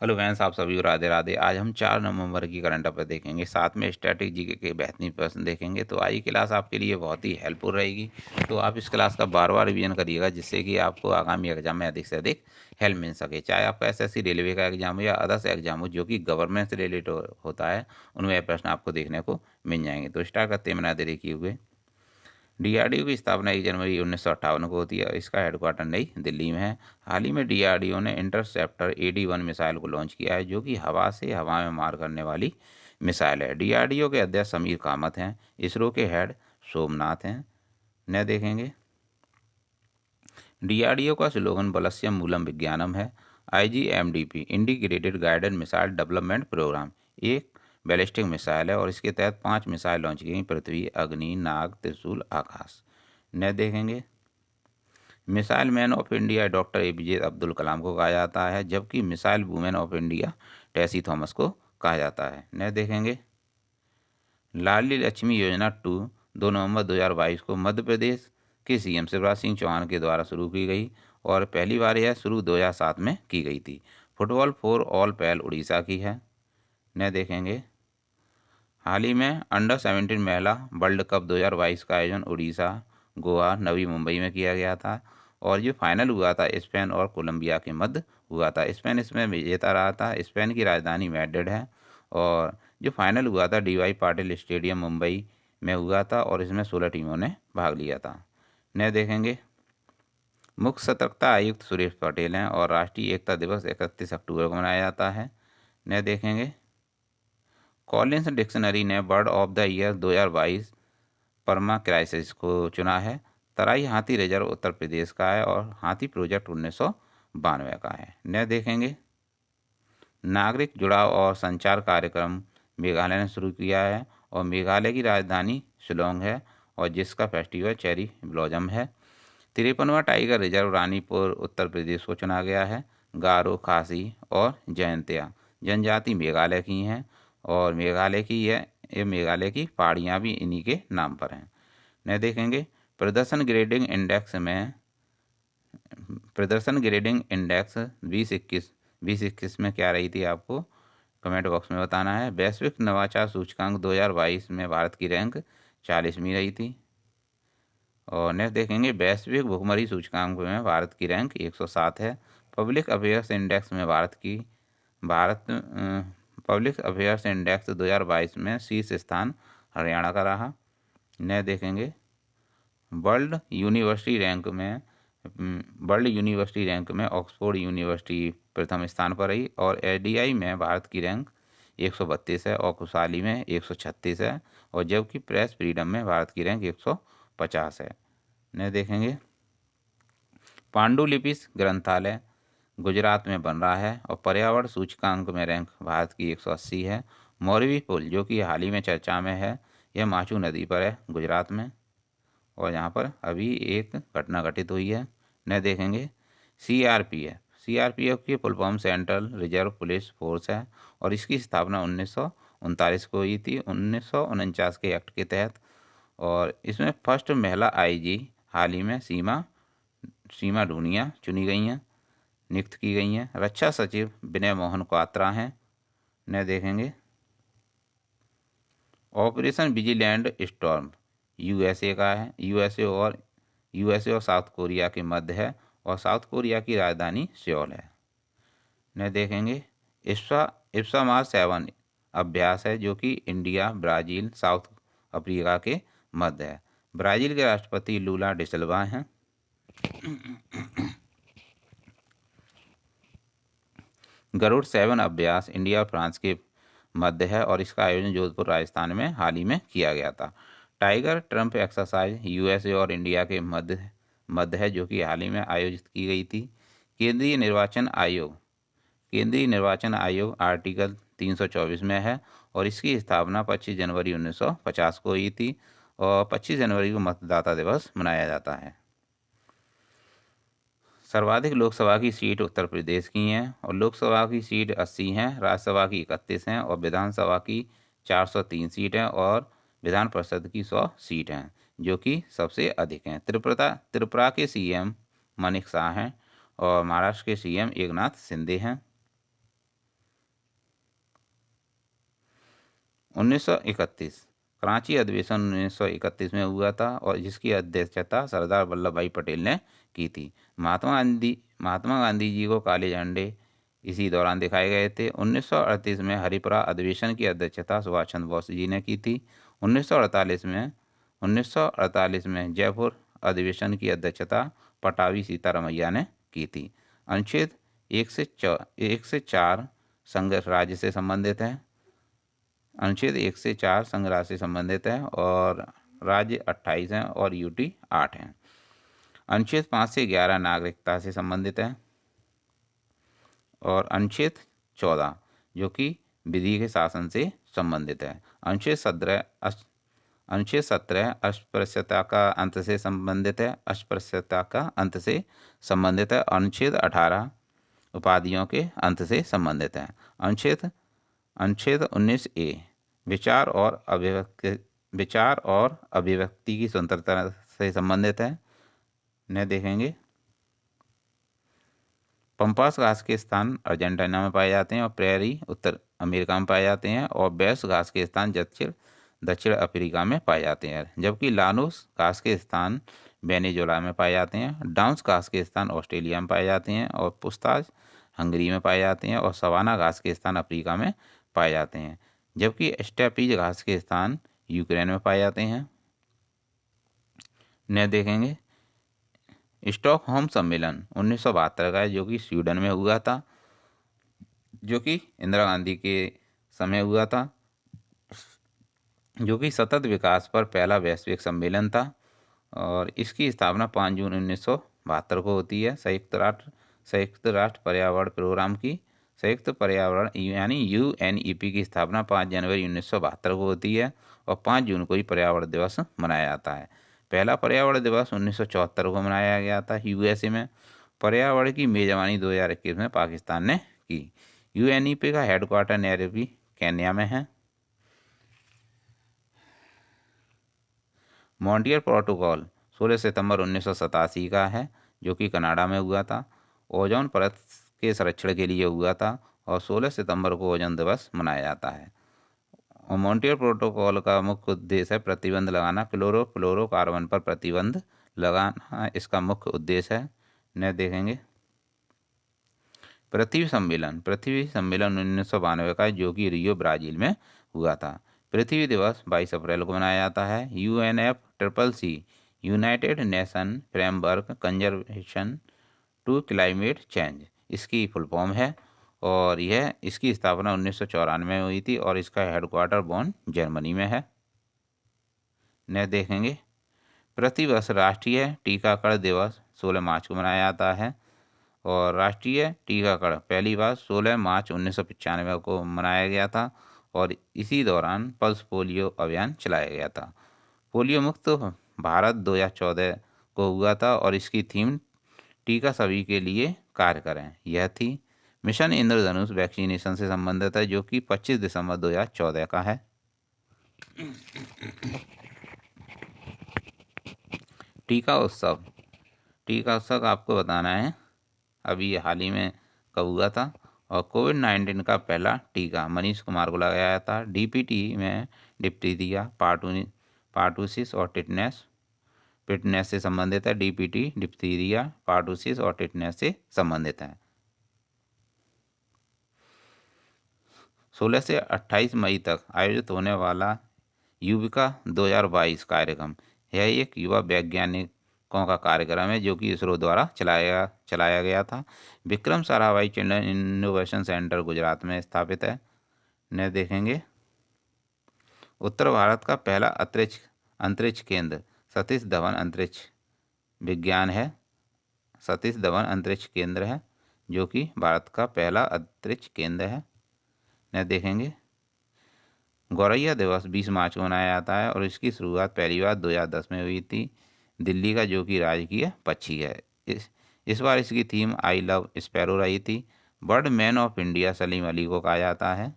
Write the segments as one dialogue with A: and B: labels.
A: Hello friends, आप सभी को राधे राधे। आज हम 4 नवंबर की करंट अफेयर देखेंगे, साथ में स्टैटिक जीके के बेहतरीन प्रश्न देखेंगे। तो आज की क्लास आपके लिए बहुत ही हेल्पफुल रहेगी। तो आप इस क्लास का बार-बार रिवीजन करिएगा, जिससे कि आपको आगामी एग्जाम में अधिक से अधिक हेल्प मिल सके। चाहे आपका एसएससी रेलवे का एग्जाम हो या अदर्स एग्जाम हो जो कि गवर्नमेंट से रिलेटेड होता है, उनमें ये प्रश्न आपको देखने को मिल जाएंगे। तो स्टार्ट करते हैं बिना देरी किए हुए। डीआरडीओ की स्थापना 1 जनवरी 1958 को होती है और इसका हेडक्वार्टर नई दिल्ली में है। हाल ही में डीआरडीओ ने इंटरसेप्टर AD-1 मिसाइल को लॉन्च किया है, जो कि हवा से हवा में मार करने वाली मिसाइल है। डीआरडीओ के अध्यक्ष समीर कामत हैं। इसरो के हेड सोमनाथ हैं। न देखेंगे। डीआरडीओ का स्लोगन बलस्यम मूलम विज्ञानम है। IGMDP integrated guided missile development program एक बैलिस्टिक मिसाइल है और इसके तहत 5 मिसाइल लॉन्च की गई। पृथ्वी, अग्नि, नाग, त्रिशूल, आकाश। न देखेंगे। Missile man of India doctor APJ Abdul Kalam को कहा जाता है, जबकि missile women of India Tessy Thomas को कहा जाता है। न देखेंगे। लाडली लक्ष्मी योजना 2 नवंबर 2022 को मध्य प्रदेश के CM शिवराज सिंह चौहान के द्वारा शुरू की गई और पहली बार यह शुरू 2007 में की गई थी। फुटबॉल फॉर ऑल पहल उड़ीसा की है। न देखेंगे। हाल ही में अंडर 17 महिला वर्ल्ड कप 2022 का आयोजन उड़ीसा, गोवा, नवी मुंबई में किया गया था और जो फाइनल हुआ था स्पेन और कोलंबिया के मध्य हुआ था। स्पेन इसमें विजेता रहा था। स्पेन की राजधानी मैड्रिड है और जो फाइनल हुआ था DY पाटिल स्टेडियम मुंबई में हुआ था और इसमें 16 टीमों ने भाग लिया था। न देखेंगे। मुख्य सतर्कता आयुक्त सुरेश पटेल हैं और राष्ट्रीय एकता दिवस 31 अक्टूबर को मनाया जाता है। न देखेंगे। कॉलिंस डिक्शनरी ने word of the year 2022 permacrisis को चुना है। तराई हाथी रिजर्व उत्तर प्रदेश का है और हाथी प्रोजेक्ट 1992 का है। न देखेंगे। नागरिक जुड़ाव और संचार कार्यक्रम मेघालय ने शुरू किया है और मेघालय की राजधानी शिलोंग है और जिसका फेस्टिवल चेरी ब्लॉसम है। 53वां टाइगर रिजर्व रानीपुर उत्तर प्रदेश को चुना गया है। गारो, खासी और जयंतिया जनजाति मेघालय की हैं और मेघालय की पहाड़ियाँ भी इन्हीं के नाम पर हैं। न देखेंगे। प्रदर्शन ग्रेडिंग इंडेक्स 2021 में क्या रही थी, आपको कमेंट बॉक्स में बताना है। वैश्विक नवाचार सूचकांक 2022 में भारत की रैंक 40वीं रही थी। और नेक्स्ट देखेंगे। वैश्विक भुखमरी सूचकांक में भारत की रैंक 107 है। पब्लिक अफेयर्स इंडेक्स में पब्लिक अफेयर्स इंडेक्स 2022 में शीर्ष स्थान हरियाणा का रहा। न देखेंगे। वर्ल्ड यूनिवर्सिटी रैंक में ऑक्सफोर्ड यूनिवर्सिटी प्रथम स्थान पर रही और ADI में भारत की रैंक 132 है और खुशहाली में 136 है और जबकि प्रेस फ्रीडम में भारत की रैंक 150 है। न देखेंगे। पांडुलिपि ग्रंथालय गुजरात में बन रहा है और पर्यावरण सूचकांक में रैंक भारत की 180 है। मौरवी पुल जो कि हाल ही में चर्चा में है, यह माचू नदी पर है गुजरात में और यहाँ पर अभी एक घटना घटित हुई है। न देखेंगे। CRPF की full form central reserve police force है और इसकी स्थापना 1939 को हुई थी 1949 के एक्ट के तहत और इसमें फर्स्ट महिला IG हाल ही में सीमा ढूंढियाँ चुनी गई हैं, नियुक्त की गई हैं। रक्षा सचिव विनय मोहन क्वात्रा हैं। न देखेंगे। ऑपरेशन विजिलैंड स्टॉर्म USA का है। यूएसए और साउथ कोरिया के मध्य है और साउथ कोरिया की राजधानी सियोल है। न देखेंगे। इप्सा मार्स 7 अभ्यास है जो कि इंडिया, ब्राज़ील, साउथ अफ्रीका के मध्य है। ब्राज़ील के राष्ट्रपति लूला डिसिल्वा हैं। गरुड़ 7 अभ्यास इंडिया और फ्रांस के मध्य है और इसका आयोजन जोधपुर राजस्थान में हाल ही में किया गया था। टाइगर ट्रम्प एक्सरसाइज USA और इंडिया के मध्य है जो कि हाल ही में आयोजित की गई थी। केंद्रीय निर्वाचन आयोग आर्टिकल 324 में है और इसकी स्थापना 25 जनवरी 1950 को हुई थी और 25 जनवरी को मतदाता दिवस मनाया जाता है। सर्वाधिक लोकसभा की सीट उत्तर प्रदेश की हैं और लोकसभा की सीट 80 हैं, राज्यसभा की 31 हैं और विधानसभा की 403 सीट हैं और विधान परिषद की 100 सीट हैं जो कि सबसे अधिक हैं। त्रिपुरा के CM मानिक शाह हैं और महाराष्ट्र के CM एकनाथ शिंदे हैं। 1931 कराची अधिवेशन 1931 में हुआ था और जिसकी अध्यक्षता सरदार वल्लभ भाई पटेल ने की थी। महात्मा गांधी जी को काले झंडे इसी दौरान दिखाए गए थे। 1938 में हरिपुरा अधिवेशन की अध्यक्षता सुभाष चंद्र बोस जी ने की थी। 1948 में जयपुर अधिवेशन की अध्यक्षता पटाभी सीतारमैया ने की थी। अनुच्छेद 1 से 4 संघ राज्य से संबंधित है। अनुच्छेद 1 से 4 संघ राज्य से संबंधित है और राज्य 28 हैं और यूटी 8 हैं। अनुच्छेद 5 से 11 नागरिकता से संबंधित है और अनुच्छेद 14 जो कि विधि के शासन से संबंधित है। अनुच्छेद 17 अस्पृश्यता का अंत से संबंधित है। अस्पृश्यता का अंत से संबंधित है। अनुच्छेद 18 उपाधियों के अंत से संबंधित है। अनुच्छेद 19A विचार और अभिव्यक्ति की स्वतंत्रता से संबंधित है। ने देखेंगे पंपास घास के स्थान अर्जेंटीना में पाए जाते हैं और प्रेरी उत्तर अमेरिका में पाए जाते हैं और बैस घास के स्थान दक्षिण अफ्रीका में पाए जाते हैं, जबकि लानोस घास के स्थान वेनेजुएला में पाए जाते हैं। डाउन्स घास के स्थान ऑस्ट्रेलिया में पाए जाते हैं और पुस्ताज हंगरी में पाए जाते हैं और सवाना घास के स्थान अफ्रीका में पाए जाते हैं, जबकि स्टेपीज घास के स्थान यूक्रेन में पाए जाते हैं। ने देखेंगे स्टॉकहोम सम्मेलन 1972 का है जो कि स्वीडन में हुआ था, जो कि इंदिरा गांधी के समय हुआ था, जो कि सतत विकास पर पहला वैश्विक सम्मेलन था और इसकी स्थापना 5 जून 1972 को होती है। संयुक्त राष्ट्र पर्यावरण प्रोग्राम की संयुक्त पर्यावरण यानी UNEP की स्थापना 5 जनवरी 1972 को होती है और 5 जून को ही पर्यावरण दिवस मनाया जाता है। पहला पर्यावरण दिवस 1974 को मनाया गया था USA में। पर्यावरण की मेजबानी 2021 में पाकिस्तान ने की। UNEP का हेडक्वार्टर नैरोबी केन्या में है। मॉन्ट्रियल प्रोटोकॉल 16 सितंबर 1987 का है जो कि कनाडा में हुआ था। ओजोन परत के संरक्षण के लिए हुआ था और 16 सितंबर को ओजोन दिवस मनाया जाता है। और मॉन्ट्रियल प्रोटोकॉल का मुख्य उद्देश्य है प्रतिबंध लगाना, क्लोरोफ्लोरोकार्बन पर प्रतिबंध लगाना इसका मुख्य उद्देश्य है। ने देखेंगे पृथ्वी सम्मेलन 1992 का जो कि रियो ब्राजील में हुआ था। पृथ्वी दिवस 22 अप्रैल को मनाया जाता है। UNFCCC united nation framework conservation to climate change इसकी फुल फॉर्म है और यह इसकी स्थापना 1994 में हुई थी और इसका हेडक्वार्टर बॉन जर्मनी में है। ने देखेंगे प्रतिवर्ष राष्ट्रीय टीकाकरण दिवस 16 मार्च को मनाया जाता है और राष्ट्रीय टीकाकरण पहली बार 16 मार्च 1995 को मनाया गया था और इसी दौरान पल्स पोलियो अभियान चलाया गया था। पोलियो मुक्त भारत 2014 को हुआ था और इसकी थीम टीका सभी के लिए कार्य करें यह थी। मिशन इंद्रधनुष वैक्सीनेशन से संबंधित है जो कि 25 दिसंबर 2014 का है। टीका उत्सव आपको बताना है अभी हाल ही में कब हुआ था और कोविड-19 का पहला टीका मनीष कुमार को लगाया था। DPT में डिप्थीरिया, पार्टूसिस और टिटनेस से संबंधित है। DPT डिप्थीरिया, पार्टूसिस और टिटनेस से संबंधित है। 16 से 28 मई तक आयोजित होने वाला युविका 2022 कार्यक्रम यह एक युवा वैज्ञानिकों का कार्यक्रम है जो कि इसरो द्वारा चलाया गया था। Vikram Sarabhai children innovation centre Gujarat में स्थापित है। ने देखेंगे उत्तर भारत का पहला अंतरिक्ष केंद्र सतीश धवन अंतरिक्ष विज्ञान है। सतीश धवन अंतरिक्ष केंद्र है जो कि भारत का पहला अंतरिक्ष केंद्र है। ने देखेंगे गौरैया दिवस 20 मार्च को मनाया जाता है और इसकी शुरुआत पहली बार 2010 में हुई थी। दिल्ली का जो कि राजकीय पक्षी है। इस बार इसकी थीम आई लव स्पैरो रही थी। Bird man of India Salim Ali को कहा जाता है।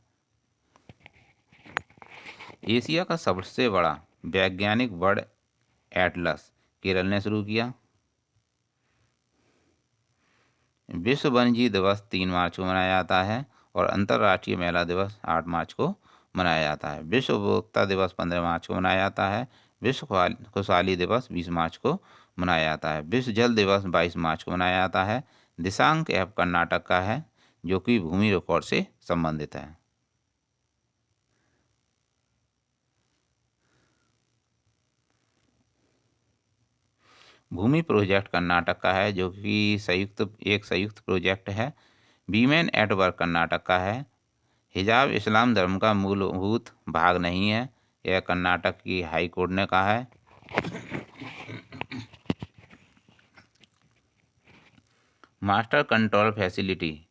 A: एशिया का सबसे बड़ा वैज्ञानिक बर्ड एटलस केरल ने शुरू किया। विश्व वन्यजीव दिवस 3 मार्च को मनाया जाता है और अंतर्राष्ट्रीय महिला दिवस 8 मार्च को मनाया जाता है। विश्व उपभोक्ता दिवस 15 मार्च को मनाया जाता है। विश्व खुशहाली दिवस 20 मार्च को मनाया जाता है। विश्व जल दिवस 22 मार्च को मनाया जाता है। दिशांक ऐप कर्नाटक का है, जो कि भूमि रिकॉर्ड से संबंधित है। भूमि प्रोजेक्ट कर्नाटक का है, जो कि एक संयुक्त प्रोजेक्ट है। वीमेन एट वर्क कर्नाटक का है। हिजाब इस्लाम धर्म का मूलभूत भाग नहीं है, यह कर्नाटक की हाई कोर्ट ने कहा है। मास्टर कंट्रोल फैसिलिटी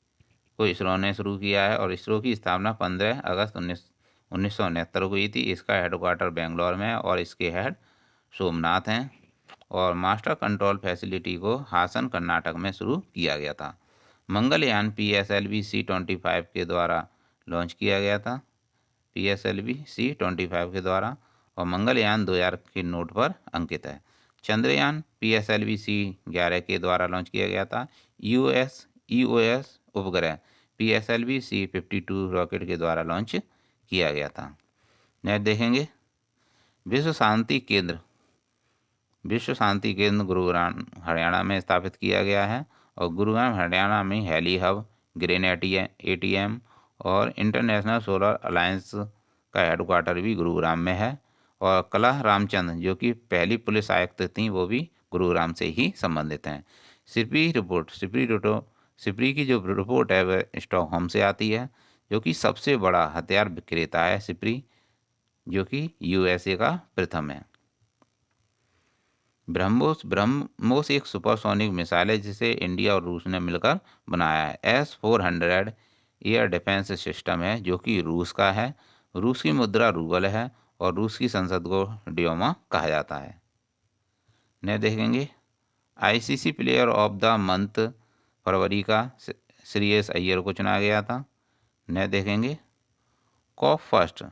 A: को इसरो ने शुरू किया है और इसरो की स्थापना 15 अगस्त 1969 को हुई थी। इसका हेडक्वार्टर बेंगलोर में है और इसके हेड सोमनाथ हैं। और मास्टर कंट्रोल फैसिलिटी को हासन कर्नाटक में शुरू किया गया था। मंगलयान PSLV C-25 के द्वारा लॉन्च किया गया था। PSLV C-25 के द्वारा, और मंगलयान 2000 के नोट पर अंकित है। चंद्रयान PSLV C-11 के द्वारा लॉन्च किया गया था। EOS उपग्रह PSLV C-52 रॉकेट के द्वारा लॉन्च किया गया था। नेक्स्ट देखेंगे, विश्व शांति केंद्र गुरुग्राम हरियाणा में स्थापित किया गया है। और गुरुग्राम हरियाणा में हेली हब, ग्रेन ATM और इंटरनेशनल सोलर अलायंस का हेडक्वार्टर भी गुरुग्राम में है। और कला रामचंद्र, जो कि पहली पुलिस आयुक्त थी, वो भी गुरुग्राम से ही संबंधित हैं। सिपरी की जो रिपोर्ट है वह स्टॉकहोम से आती है, जो कि सबसे बड़ा हथियार विक्रेता है सिपरी, जो कि USA का प्रथम है। ब्रह्मोस एक सुपरसोनिक मिसाइल है जिसे इंडिया और रूस ने मिलकर बनाया है। S-400 एयर डिफेंस सिस्टम है, जो कि रूस का है। रूस की मुद्रा रूबल है और रूस की संसद को ड्यूमा कहा जाता है। ने देखेंगे, ICC player of the month फरवरी का श्रेयस अय्यर को चुना गया था। ने देखेंगे, कॉप फर्स्ट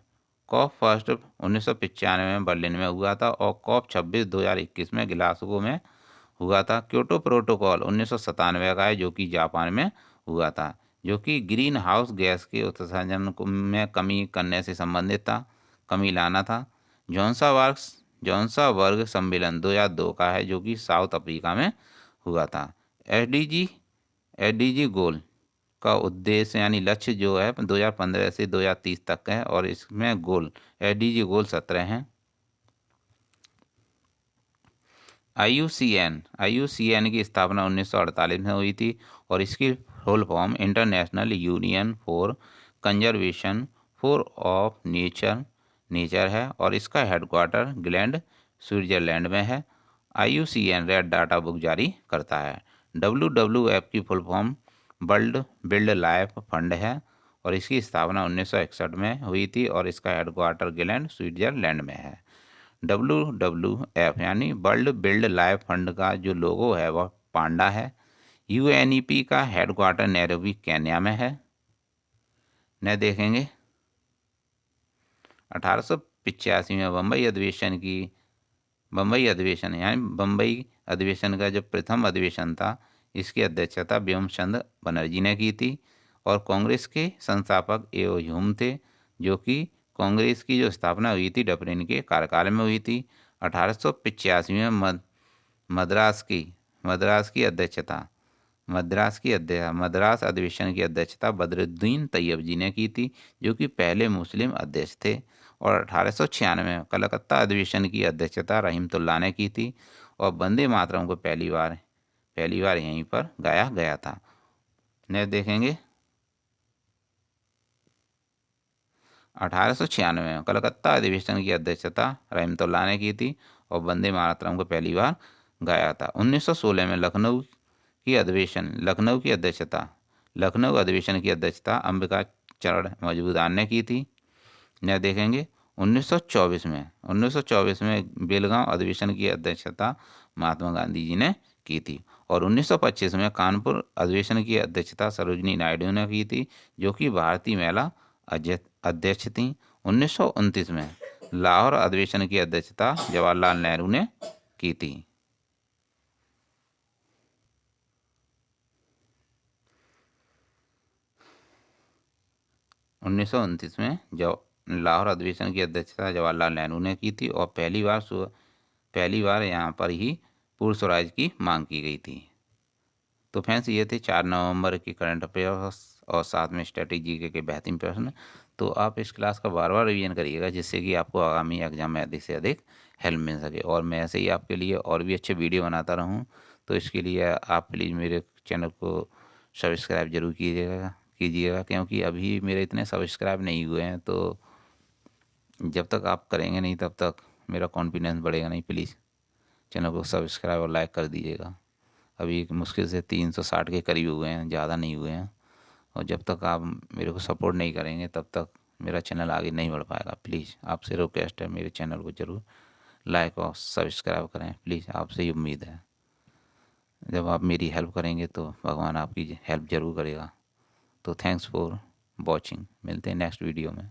A: 1995 में बर्लिन में हुआ था और कॉप 26 2021 में ग्लासगो में हुआ था। क्योटो प्रोटोकॉल 1997 का है, जो कि जापान में हुआ था, जो कि ग्रीन हाउस गैस के उत्सर्जन में कमी करने से संबंधित था, कमी लाना था। जोहान्सबर्ग सम्मेलन 2002 का है, जो कि साउथ अफ्रीका में हुआ था। SDG गोल का उद्देश्य यानी लक्ष्य जो है 2015 से 2030 तक का है, और इसमें SDG गोल 17 हैं। IUCN की स्थापना 1948 में हुई थी और इसकी full form international union for conservation of nature है और इसका हेडक्वार्टर ग्लैंड स्विट्जरलैंड में है। IUCN रेड डाटा बुक जारी करता है। WWF की full form world build life fund है और इसकी स्थापना 1961 में हुई थी और इसका हेडक्वार्टर ग्लैंड स्विट्जरलैंड में है। WWF यानी वर्ल्ड बिल्ड लाइफ फंड का जो लोगो है वह पांडा है। UNEP का हेडक्वार्टर नैरोबी केन्या में है। न देखेंगे, 1885 में बम्बई अधिवेशन का जो प्रथम अधिवेशन था, इसकी अध्यक्षता व्योमचंद बनर्जी ने की थी और कांग्रेस के संस्थापक एओ ह्यूम थे, जो कि कांग्रेस की जो स्थापना हुई थी डफरिन के कार्यकाल में हुई थी। 1885 में मद्रास अधिवेशन की अध्यक्षता बदरुद्दीन तैयब जी ने की थी, जो कि पहले मुस्लिम अध्यक्ष थे। और 1896 में कलकत्ता अधिवेशन की अध्यक्षता रहीमतुल्लाह ने की थी और वंदे मातरम को पहली बार यहीं पर गाया गया था। नेक्स्ट देखेंगे, 1896 में कलकत्ता अधिवेशन की अध्यक्षता रहीमतुल्लाह ने की थी और वंदे मातरम को पहली बार गाया था। 1916 में लखनऊ अधिवेशन की अध्यक्षता अंबिका चरण मजूमदार ने की थी। न देखेंगे, 1924 में बेलगांव अधिवेशन की अध्यक्षता महात्मा गांधी जी ने की थी और 1925 में कानपुर अधिवेशन की अध्यक्षता सरोजिनी नायडू ने की थी, जो कि भारतीय महिला अध्यक्ष थी। 1929 में लाहौर अधिवेशन की अध्यक्षता जवाहरलाल नेहरू ने की थी। 1929 में लाहौर अधिवेशन की अध्यक्षता जवाहरलाल नेहरू ने की थी और पहली बार यहाँ पर ही पूर्ण स्वराज की मांग की गई थी। तो फ्रेंड्स ये थे 4 नवंबर के करंट अफेयर्स और साथ में स्ट्रेटेजी के बेहतरीन प्रश्न। तो आप इस क्लास का बार बार रिवीजन करिएगा जिससे कि आपको आगामी एग्जाम में अधिक से अधिक हेल्प मिल सके और मैं ऐसे ही आपके लिए और भी अच्छे वीडियो बनाता रहूं। तो इसके लिए आप प्लीज़ मेरे चैनल को सब्सक्राइब जरूर कीजिएगा क्योंकि अभी मेरे इतने सब्सक्राइब नहीं हुए हैं। तो जब तक आप करेंगे नहीं तब तक मेरा कॉन्फिडेंस बढ़ेगा नहीं। प्लीज़ चैनल को सब्सक्राइब और लाइक कर दीजिएगा। अभी मुश्किल से 360 के करीब हुए हैं, ज़्यादा नहीं हुए हैं। और जब तक आप मेरे को सपोर्ट नहीं करेंगे तब तक मेरा चैनल आगे नहीं बढ़ पाएगा। प्लीज़ आपसे रिक्वेस्ट है, मेरे चैनल को ज़रूर लाइक और सब्सक्राइब करें। प्लीज़ आपसे ही उम्मीद है। जब आप मेरी हेल्प करेंगे तो भगवान आपकी हेल्प ज़रूर करेगा। तो थैंक्स फॉर वॉचिंग। मिलते हैं नेक्स्ट वीडियो में।